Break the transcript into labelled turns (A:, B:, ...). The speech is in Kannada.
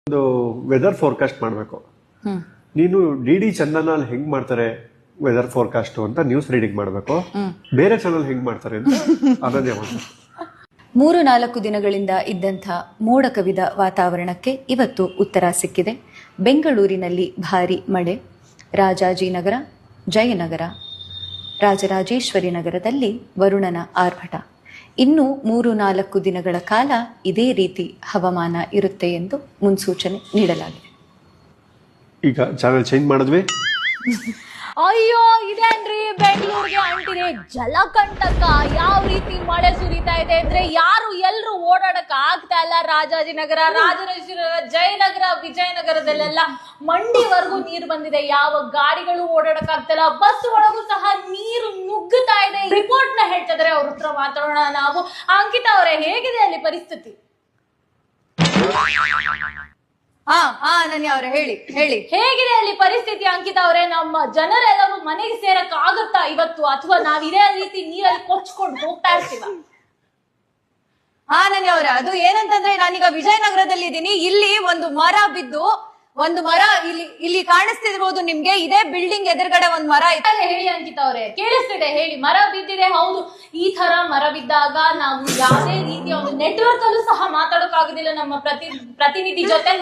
A: ಒಂದು ವೆದರ್ ಫೋರ್ಕಾಸ್ಟ್ ಮಾಡಬೇಕು. ನೀನು ಡಿ ಚಂದನಲ್ಲಿ ಹೆಂಗ್ ಮಾಡ್ತಾರೆ ವೆದರ್ ಫೋರ್ಕಾಸ್ಟ್ ಅಂತ ನ್ಯೂಸ್ ರೀಡಿಂಗ್ ಮಾಡಬೇಕು. ಬೇರೆ ಚಾನಲ್ ಹೆಂಗ್ ಮಾಡ್ತಾರೆ ಅಂತ ಅದನ್ನೇ ಮಾಡ್ತಾರೆ.
B: 3-4 ದಿನಗಳಿಂದ ಇದ್ದಂಥ ಮೋಡ ಕವಿದ ವಾತಾವರಣಕ್ಕೆ ಇವತ್ತು ಉತ್ತರ ಸಿಕ್ಕಿದೆ. ಬೆಂಗಳೂರಿನಲ್ಲಿ ಭಾರಿ ಮಳೆ, ರಾಜಾಜಿನಗರ, ಜಯನಗರ, ರಾಜರಾಜೇಶ್ವರಿ ನಗರದಲ್ಲಿ ವರುಣನ ಆರ್ಭಟ. ಇನ್ನು 3-4 ದಿನಗಳ ಕಾಲ ಇದೇ ರೀತಿ ಹವಾಮಾನ ಇರುತ್ತೆ ಎಂದು ಮುನ್ಸೂಚನೆ ನೀಡಲಾಗಿದೆ.
A: ಈಗ ಚಾನಲ್ ಚೇಂಜ್ ಮಾಡಿದ್ವಿ.
C: ಅಯ್ಯೋ ಇದೇನ್ರಿ ಬೆಂಗಳೂರಿಗೆ ಅಂಟಿದೆ ಜಲಕಂಟಕ. ಯಾವ ರೀತಿ ಮಳೆ ಸುರಿತಾ ಇದೆ ಅಂದ್ರೆ ಎಲ್ರು ಓಡಾಡಕ್ ಆಗ್ತಾ ಇಲ್ಲ. ರಾಜಾಜಿನಗರ, ರಾಜರಾಜೇಶ್ವರ, ಜಯನಗರ, ವಿಜಯನಗರದಲ್ಲೆಲ್ಲ ಮಂಡಿವರೆಗೂ ನೀರು ಬಂದಿದೆ. ಯಾವ ಗಾಡಿಗಳು ಓಡಾಡಕ್ ಆಗ್ತಾ ಇಲ್ಲ. ಬಸ್ ಒಳಗೂ ಸಹ ನೀರು ನುಗ್ಗುತ್ತಾ ಇದೆ. ರಿಪೋರ್ಟ್ ನ ಹೇಳ್ತಾ ಇದಾರೆ. ಅವ್ರ ಹತ್ರ ಮಾತಾಡೋಣ ನಾವು. ಅಂಕಿತಾ ಅವರೇ, ಹೇಗಿದೆ ಅಲ್ಲಿ ಪರಿಸ್ಥಿತಿ?
B: ಅನನ್ಯ ಅವರೇ, ಹೇಳಿ
C: ಹೇಗಿದೆ ಅಲ್ಲಿ ಪರಿಸ್ಥಿತಿ? ಅಂಕಿತಾ ಅವರೇ, ನಮ್ಮ ಜನರೆಲ್ಲರೂ ಮನೆಗೆ ಸೇರಕ್ ಆಗುತ್ತಾ ಇವತ್ತು, ಅಥವಾ ನಾವ್ ಇದೇ ರೀತಿ ನೀರಲ್ಲಿ ಕೊಚ್ಕೊಂಡು ಹೋಗ್ತಾ ಇರ್ತೀವ?
B: ಅನನ್ಯ ಅವರೇ, ಅದು ಏನಂತಂದ್ರೆ ನಾನೀಗ ವಿಜಯನಗರದಲ್ಲಿ ಇದ್ದೀನಿ. ಇಲ್ಲಿ ಒಂದು ಮರ ಇಲ್ಲಿ ಕಾಣಿಸ್ತಿರ್ಬೋದು ನಿಮ್ಗೆ. ಇದೇ ಬಿಲ್ಡಿಂಗ್ ಎದುರುಗಡೆ ಒಂದು ಮರ ಇದೆ.
C: ಹೇಳಿ ಅಂಕಿತಾ ಅವರೇ, ಕೇಳಿಸ್ತಿದೆ, ಹೇಳಿ. ಮರ ಬಿದ್ದಿದೆ, ಹೌದು. ಈ ತರ ಮರ ಬಿದ್ದಾಗ ನಾವು ಯಾವುದೇ ರೀತಿಯ ಒಂದು ನೆಟ್ವರ್ಕ್ ಅಲ್ಲೂ ಸಹ ಮಾತಾಡೋಕ್ ಆಗುದಿಲ್ಲ ನಮ್ಮ ಪ್ರತಿನಿಧಿ ಜೊತೆ.